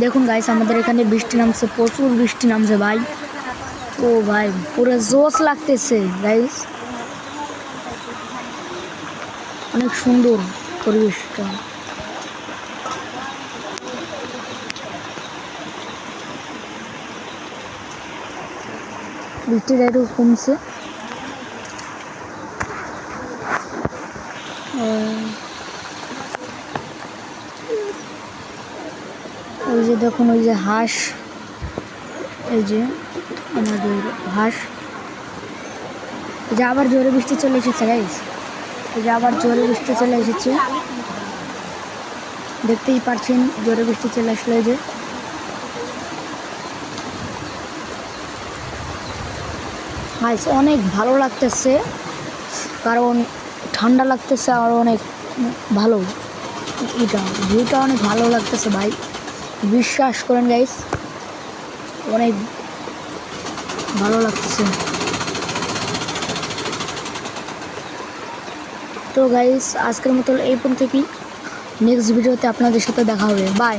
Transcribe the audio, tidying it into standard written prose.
দেখুন গাইস, আমাদের এখানে বৃষ্টি নামছে, প্রচুর বৃষ্টি নামছে ভাই। ও ভাই, পুরো জোশ লাগতেছে গাইস, অনেক সুন্দর পরিবেশটা। বৃষ্টিটা একটু কমছে। ওই যে দেখুন, ওই যে হাঁস, এই যে আমাদের হাঁস। এই যে আবার জোরে বৃষ্টি চলে এসেছে গাইস, এই যে আবার জোরে বৃষ্টি চলে এসেছে, দেখতেই পাচ্ছেন জোরে বৃষ্টি চলে আসলো। এই যে গাইস অনেক ভালো লাগতেছে, কারণ ঠান্ডা লাগতেছে আর অনেক ভালো, এটা ভিউটা অনেক ভালো লাগতেছে ভাই, বিশ্বাস করেন গাইস, অনেক ভালো লাগতেছে। তো গাইস আজকের মতো এই পর্যন্ত, কি নেক্সট ভিডিওতে আপনাদের সাথে দেখা হবে, বাই।